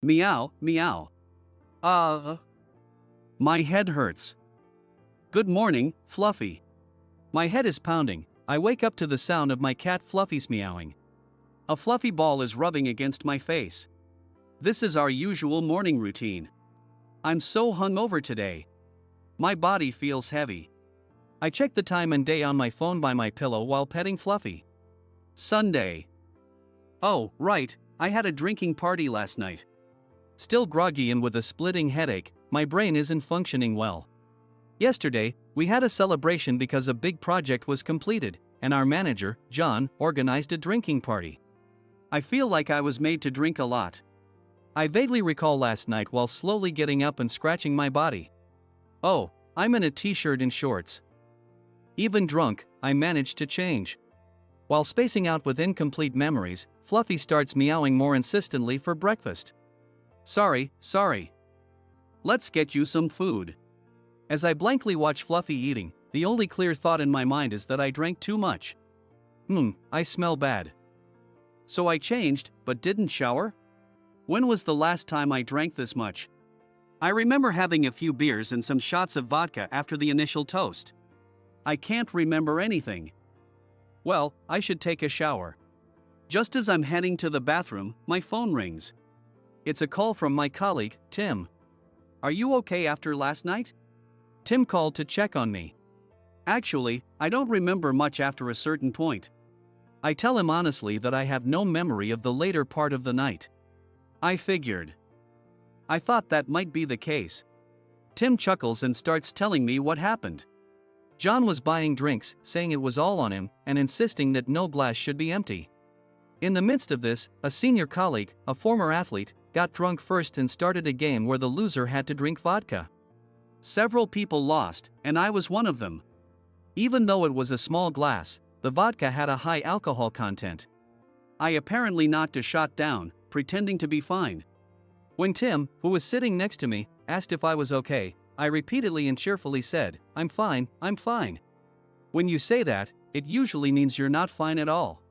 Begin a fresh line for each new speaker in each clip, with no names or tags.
Meow, meow. Uh, my head hurts. Good morning, Fluffy. My head is pounding. I wake up to the sound of my cat Fluffy's meowing. A fluffy ball is rubbing against my face. This is our usual morning routine. I'm so hungover today. My body feels heavy. I check the time and day on my phone by my pillow while petting Fluffy. Sunday. Oh, right, I had a drinking party last night. Still groggy and with a splitting headache, my brain isn't functioning well. Yesterday, we had a celebration because a big project was completed, and our manager, John, organized a drinking party. I feel like I was made to drink a lot. I vaguely recall last night while slowly getting up and scratching my body. Oh, I'm in a t-shirt and shorts. Even drunk, I managed to change. While spacing out with incomplete memories, Fluffy starts meowing more insistently for breakfast. Sorry. Let's get you some food. As I blankly watch Fluffy eating, the only clear thought in my mind is that I drank too much. I smell bad. So I changed, but didn't shower? When was the last time I drank this much? I remember having a few beers and some shots of vodka after the initial toast. I can't remember anything. Well, I should take a shower. Just as I'm heading to the bathroom, my phone rings. It's a call from my colleague, Tim. Are you okay after last night? Tim called to check on me. Actually, I don't remember much after a certain point. I tell him honestly that I have no memory of the later part of the night. I figured. I thought that might be the case. Tim chuckles and starts telling me what happened. John was buying drinks, saying it was all on him, and insisting that no glass should be empty. In the midst of this, a senior colleague, a former athlete, got drunk first and started a game where the loser had to drink vodka. Several people lost, and I was one of them. Even though it was a small glass, the vodka had a high alcohol content. I apparently knocked a shot down, pretending to be fine. When Tim, who was sitting next to me, asked if I was okay, I repeatedly and cheerfully said, I'm fine. When you say that, it usually means you're not fine at all.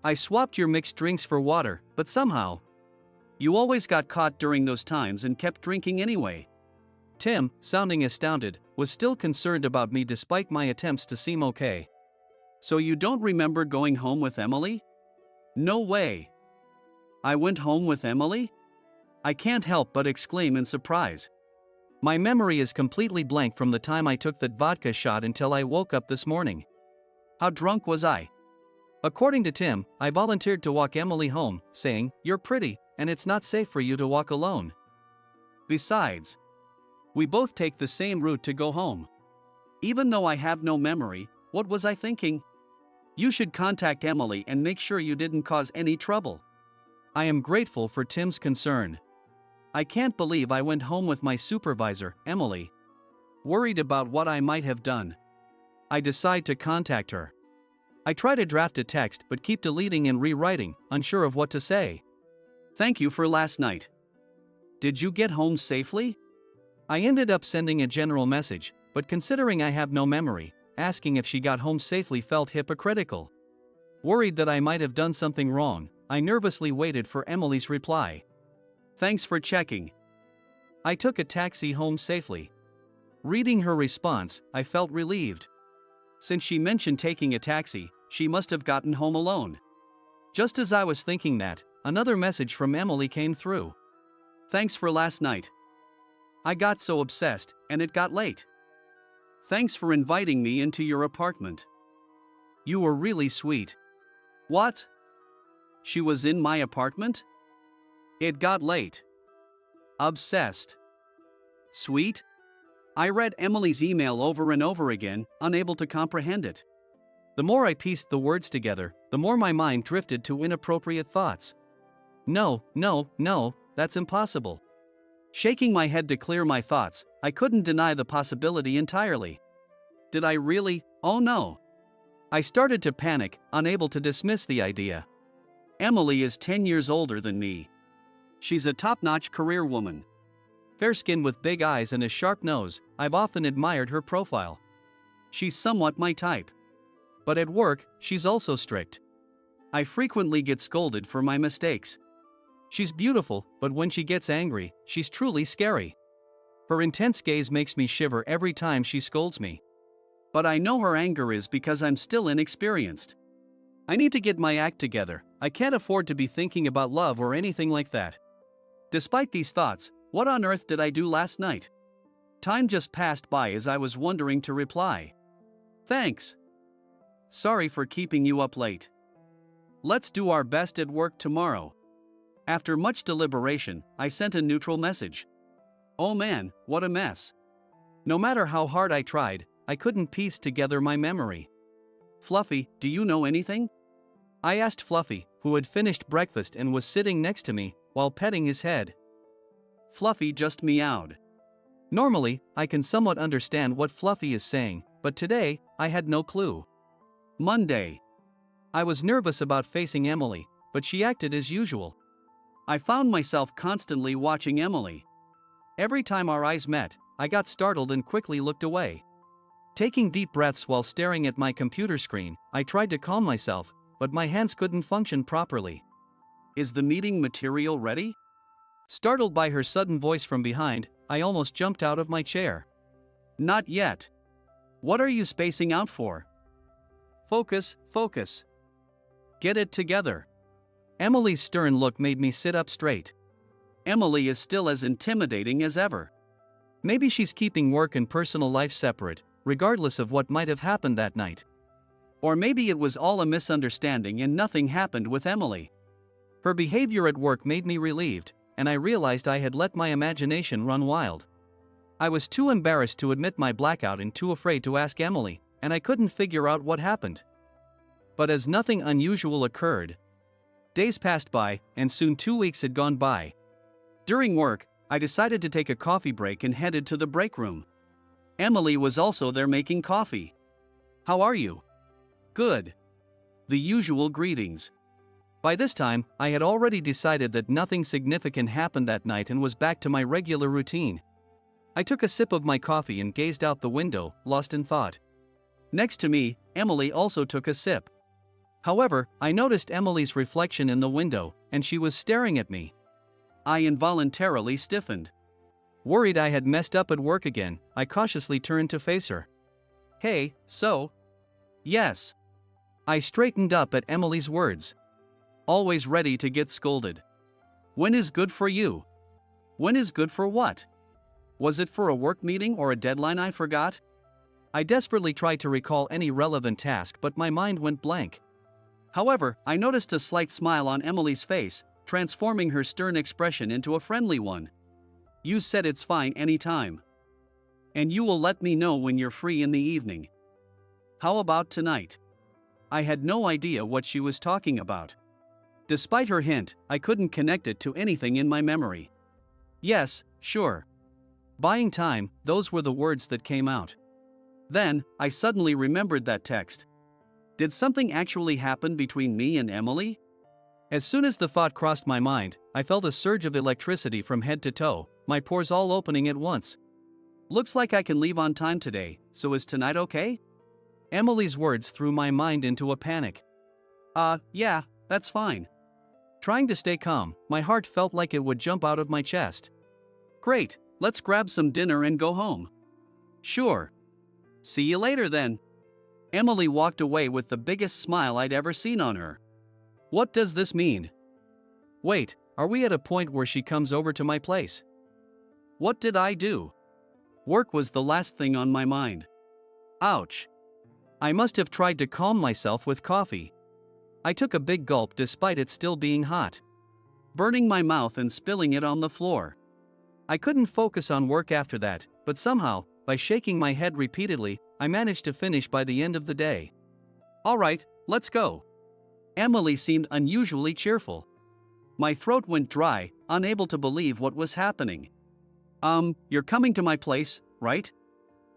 I swapped your mixed drinks for water, but somehow, you always got caught during those times and kept drinking anyway. Tim, sounding astounded, was still concerned about me despite my attempts to seem okay. So you don't remember going home with Emily? No way. I went home with Emily? I can't help but exclaim in surprise. My memory is completely blank from the time I took that vodka shot until I woke up this morning. How drunk was I? According to Tim, I volunteered to walk Emily home, saying, "You're pretty, and it's not safe for you to walk alone." Besides, we both take the same route to go home. Even though I have no memory, what was I thinking? You should contact Emily and make sure you didn't cause any trouble. I am grateful for Tim's concern. I can't believe I went home with my supervisor, Emily. Worried about what I might have done, I decide to contact her. I try to draft a text but keep deleting and rewriting, unsure of what to say. Thank you for last night. Did you get home safely? I ended up sending a general message, but considering I have no memory, asking if she got home safely felt hypocritical. Worried that I might have done something wrong, I nervously waited for Emily's reply. Thanks for checking. I took a taxi home safely. Reading her response, I felt relieved. Since she mentioned taking a taxi, she must have gotten home alone. Just as I was thinking that, another message from Emily came through. Thanks for last night. I got so obsessed, and it got late. Thanks for inviting me into your apartment. You were really sweet. What? She was in my apartment? It got late. Obsessed. Sweet? I read Emily's email over and over again, unable to comprehend it. The more I pieced the words together, the more my mind drifted to inappropriate thoughts. No, that's impossible. Shaking my head to clear my thoughts, I couldn't deny the possibility entirely. Did I really? Oh no. I started to panic, unable to dismiss the idea. Emily is 10 years older than me. She's a top-notch career woman. Fair skin with big eyes and a sharp nose, I've often admired her profile. She's somewhat my type. But at work, she's also strict. I frequently get scolded for my mistakes. She's beautiful, but when she gets angry, she's truly scary. Her intense gaze makes me shiver every time she scolds me. But I know her anger is because I'm still inexperienced. I need to get my act together. I can't afford to be thinking about love or anything like that. Despite these thoughts, what on earth did I do last night? Time just passed by as I was wondering to reply. Thanks. Sorry for keeping you up late. Let's do our best at work tomorrow. After much deliberation, I sent a neutral message. Oh man, what a mess. No matter how hard I tried, I couldn't piece together my memory. Fluffy, do you know anything? I asked Fluffy, who had finished breakfast and was sitting next to me, while petting his head. Fluffy just meowed. Normally, I can somewhat understand what Fluffy is saying, but today, I had no clue. Monday. I was nervous about facing Emily, but she acted as usual. I found myself constantly watching Emily. Every time our eyes met, I got startled and quickly looked away. Taking deep breaths while staring at my computer screen, I tried to calm myself, but my hands couldn't function properly. Is the meeting material ready? Startled by her sudden voice from behind, I almost jumped out of my chair. Not yet. What are you spacing out for? Focus, focus. Get it together. Emily's stern look made me sit up straight. Emily is still as intimidating as ever. Maybe she's keeping work and personal life separate, regardless of what might have happened that night. Or maybe it was all a misunderstanding and nothing happened with Emily. Her behavior at work made me relieved, and I realized I had let my imagination run wild. I was too embarrassed to admit my blackout and too afraid to ask Emily, and I couldn't figure out what happened. But as nothing unusual occurred, days passed by, and soon 2 weeks had gone by. During work, I decided to take a coffee break and headed to the break room. Emily was also there making coffee. How are you? Good. The usual greetings. By this time, I had already decided that nothing significant happened that night and was back to my regular routine. I took a sip of my coffee and gazed out the window, lost in thought. Next to me, Emily also took a sip. However, I noticed Emily's reflection in the window, and she was staring at me. I involuntarily stiffened. Worried I had messed up at work again, I cautiously turned to face her. Hey, so? Yes. I straightened up at Emily's words. Always ready to get scolded. When is good for you? When is good for what? Was it for a work meeting or a deadline I forgot? I desperately tried to recall any relevant task, but my mind went blank. However, I noticed a slight smile on Emily's face, transforming her stern expression into a friendly one. You said it's fine anytime. And you will let me know when you're free in the evening. How about tonight? I had no idea what she was talking about. Despite her hint, I couldn't connect it to anything in my memory. Yes, sure. Buying time, those were the words that came out. Then, I suddenly remembered that text. Did something actually happen between me and Emily? As soon as the thought crossed my mind, I felt a surge of electricity from head to toe, my pores all opening at once. Looks like I can leave on time today, so is tonight okay? Emily's words threw my mind into a panic. Yeah, that's fine. Trying to stay calm, my heart felt like it would jump out of my chest. Great, let's grab some dinner and go home. Sure. See you later then. Emily walked away with the biggest smile I'd ever seen on her. What does this mean? Wait, are we at a point where she comes over to my place? What did I do? Work was the last thing on my mind. Ouch. I must have tried to calm myself with coffee. I took a big gulp despite it still being hot, burning my mouth and spilling it on the floor. I couldn't focus on work after that, but somehow, by shaking my head repeatedly, I managed to finish by the end of the day. All right, let's go. Emily seemed unusually cheerful. My throat went dry, unable to believe what was happening. You're coming to my place, right?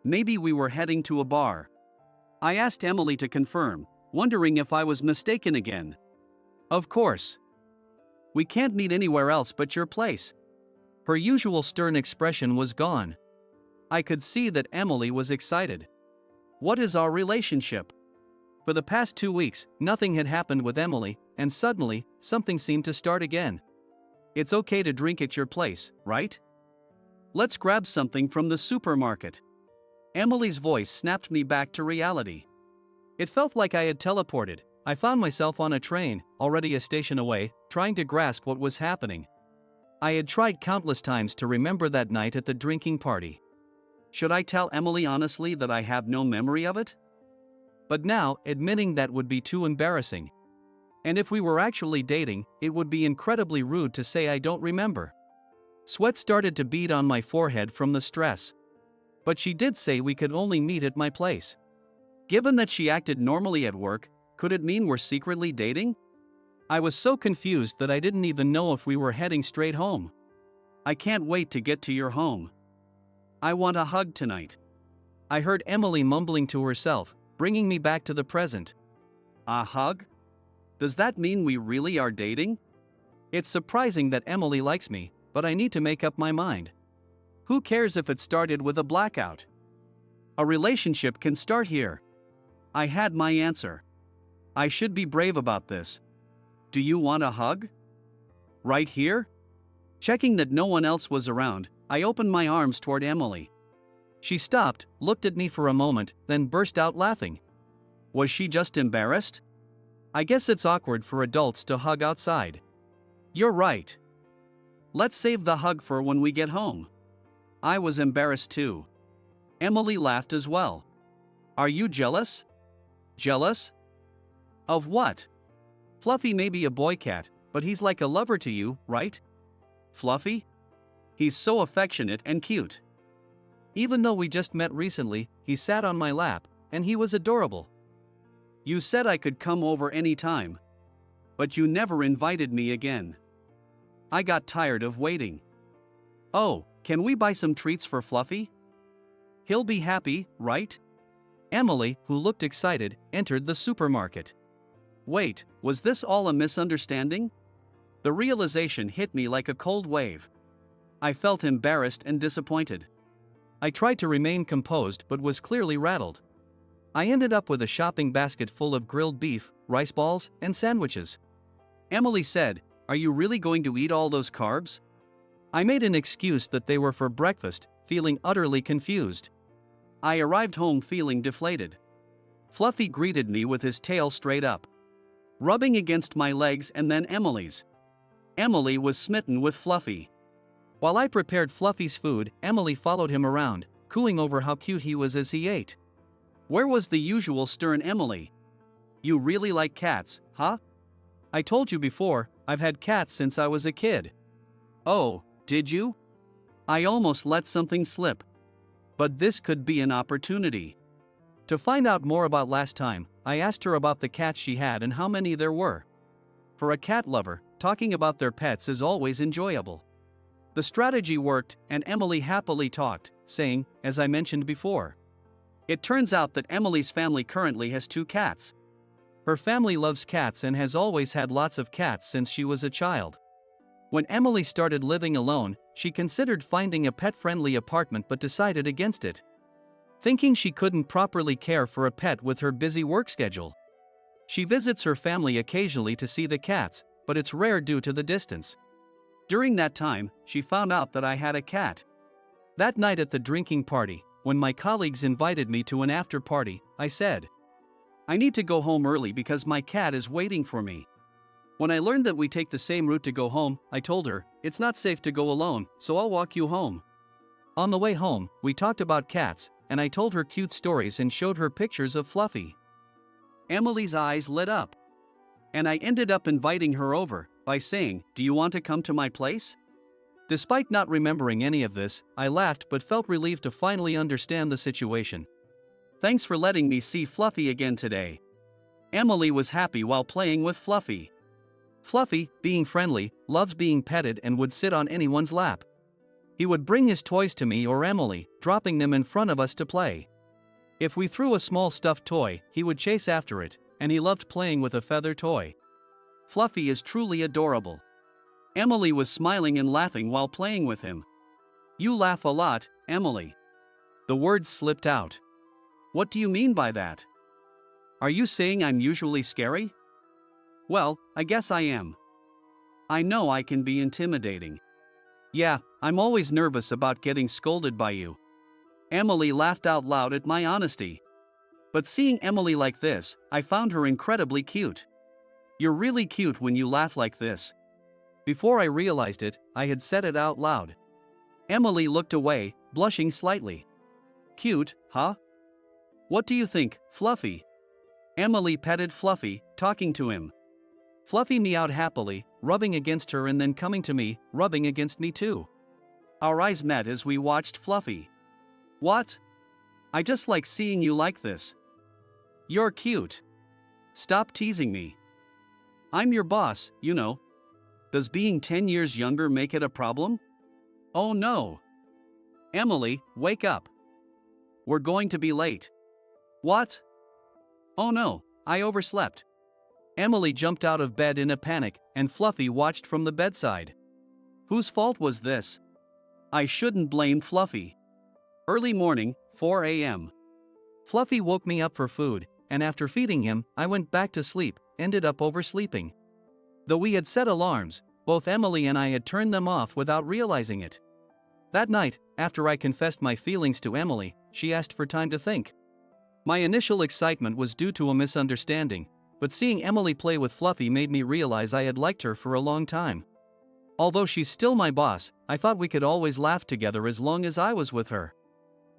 Maybe we were heading to a bar. I asked Emily to confirm, wondering if I was mistaken again. Of course. We can't meet anywhere else but your place. Her usual stern expression was gone. I could see that Emily was excited. What is our relationship? For the past 2 weeks, nothing had happened with Emily, and suddenly, something seemed to start again. It's okay to drink at your place, right? Let's grab something from the supermarket. Emily's voice snapped me back to reality. It felt like I had teleported. I found myself on a train, already a station away, trying to grasp what was happening. I had tried countless times to remember that night at the drinking party. Should I tell Emily honestly that I have no memory of it? But now, admitting that would be too embarrassing. And if we were actually dating, it would be incredibly rude to say I don't remember. Sweat started to bead on my forehead from the stress. But she did say we could only meet at my place. Given that she acted normally at work, could it mean we're secretly dating? I was so confused that I didn't even know if we were heading straight home. I can't wait to get to your home. I want a hug tonight. I heard Emily mumbling to herself, bringing me back to the present. A hug? Does that mean we really are dating? It's surprising that Emily likes me, but I need to make up my mind. Who cares if it started with a blackout? A relationship can start here. I had my answer. I should be brave about this. Do you want a hug? Right here? Checking that no one else was around, I opened my arms toward Emily. She stopped, looked at me for a moment, then burst out laughing. Was she just embarrassed? I guess it's awkward for adults to hug outside. You're right. Let's save the hug for when we get home. I was embarrassed too. Emily laughed as well. Are you jealous? Jealous? Of what? Fluffy may be a boy cat, but he's like a lover to you, right? Fluffy? He's so affectionate and cute. Even though we just met recently, he sat on my lap, and he was adorable. You said I could come over any time. But you never invited me again. I got tired of waiting. Oh, can we buy some treats for Fluffy? He'll be happy, right? Emily, who looked excited, entered the supermarket. Wait, was this all a misunderstanding? The realization hit me like a cold wave. I felt embarrassed and disappointed. I tried to remain composed but was clearly rattled. I ended up with a shopping basket full of grilled beef, rice balls, and sandwiches. Emily said, "Are you really going to eat all those carbs?" I made an excuse that they were for breakfast, feeling utterly confused. I arrived home feeling deflated. Fluffy greeted me with his tail straight up, rubbing against my legs and then Emily's. Emily was smitten with Fluffy. While I prepared Fluffy's food, Emily followed him around, cooing over how cute he was as he ate. Where was the usual stern Emily? You really like cats, huh? I told you before, I've had cats since I was a kid. Oh, did you? I almost let something slip. But this could be an opportunity. To find out more about last time, I asked her about the cats she had and how many there were. For a cat lover, talking about their pets is always enjoyable. The strategy worked, and Emily happily talked, saying, as I mentioned before. It turns out that Emily's family currently has 2 cats. Her family loves cats and has always had lots of cats since she was a child. When Emily started living alone, she considered finding a pet-friendly apartment but decided against it, thinking she couldn't properly care for a pet with her busy work schedule. She visits her family occasionally to see the cats, but it's rare due to the distance. During that time, she found out that I had a cat. That night at the drinking party, when my colleagues invited me to an after-party, I said, "I need to go home early because my cat is waiting for me." When I learned that we take the same route to go home, I told her, "It's not safe to go alone, so I'll walk you home." On the way home, we talked about cats, and I told her cute stories and showed her pictures of Fluffy. Emily's eyes lit up. And I ended up inviting her over by saying, "Do you want to come to my place?" Despite not remembering any of this, I laughed but felt relieved to finally understand the situation. "Thanks for letting me see Fluffy again today." Emily was happy while playing with Fluffy. Fluffy, being friendly, loves being petted and would sit on anyone's lap. He would bring his toys to me or Emily, dropping them in front of us to play. If we threw a small stuffed toy, he would chase after it, and he loved playing with a feather toy. Fluffy is truly adorable. Emily was smiling and laughing while playing with him. "You laugh a lot, Emily." The words slipped out. "What do you mean by that? Are you saying I'm usually scary?" "Well, I guess I am." I know I can be intimidating. Yeah, I'm always nervous about getting scolded by you. Emily laughed out loud at my honesty. But seeing Emily like this, I found her incredibly cute. You're really cute when you laugh like this. Before I realized it, I had said it out loud. Emily looked away, blushing slightly. Cute, huh? What do you think, Fluffy? Emily petted Fluffy, talking to him. Fluffy meowed happily, rubbing against her and then coming to me, rubbing against me too. Our eyes met as we watched Fluffy. What? I just like seeing you like this. You're cute. Stop teasing me. I'm your boss, you know. Does being 10 years younger make it a problem? Oh no. Emily, wake up. We're going to be late. What? Oh no, I overslept. Emily jumped out of bed in a panic, and Fluffy watched from the bedside. Whose fault was this? I shouldn't blame Fluffy. Early morning, 4 a.m. Fluffy woke me up for food, and after feeding him, I went back to sleep, ended up oversleeping. Though we had set alarms, both Emily and I had turned them off without realizing it. That night, after I confessed my feelings to Emily, she asked for time to think. My initial excitement was due to a misunderstanding, but seeing Emily play with Fluffy made me realize I had liked her for a long time. Although she's still my boss, I thought we could always laugh together as long as I was with her.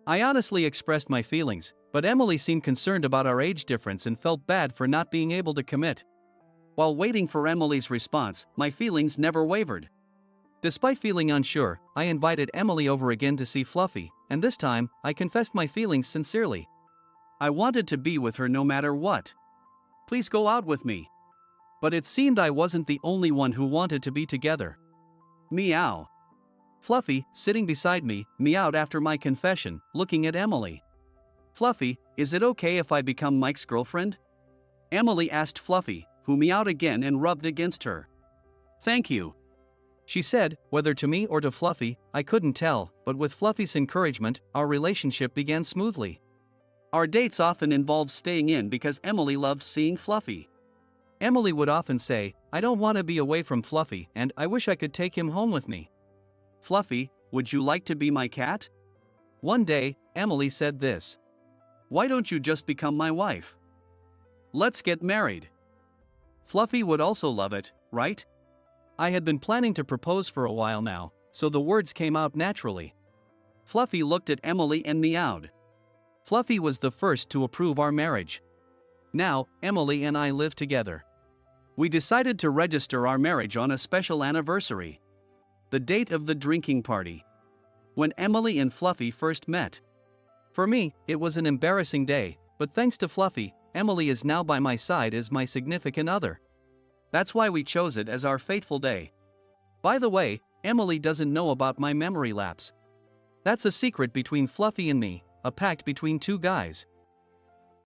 I honestly expressed my feelings, but Emily seemed concerned about our age difference and felt bad for not being able to commit. While waiting for Emily's response, my feelings never wavered. Despite feeling unsure, I invited Emily over again to see Fluffy, and this time, I confessed my feelings sincerely. I wanted to be with her no matter what. Please go out with me. But it seemed I wasn't the only one who wanted to be together. Meow. Fluffy, sitting beside me, meowed after my confession, looking at Emily. Fluffy, is it okay if I become Mike's girlfriend? Emily asked Fluffy, who meowed again and rubbed against her. Thank you. She said, whether to me or to Fluffy, I couldn't tell, but with Fluffy's encouragement, our relationship began smoothly. Our dates often involved staying in because Emily loved seeing Fluffy. Emily would often say, I don't want to be away from Fluffy and I wish I could take him home with me. Fluffy, would you like to be my cat? One day, Emily said this. Why don't you just become my wife? Let's get married. Fluffy would also love it, right? I had been planning to propose for a while now, so the words came out naturally. Fluffy looked at Emily and meowed. Fluffy was the first to approve our marriage. Now, Emily and I live together. We decided to register our marriage on a special anniversary. The date of the drinking party. When Emily and Fluffy first met. For me, it was an embarrassing day, but thanks to Fluffy, Emily is now by my side as my significant other. That's why we chose it as our fateful day. By the way, Emily doesn't know about my memory lapse. That's a secret between Fluffy and me, a pact between two guys.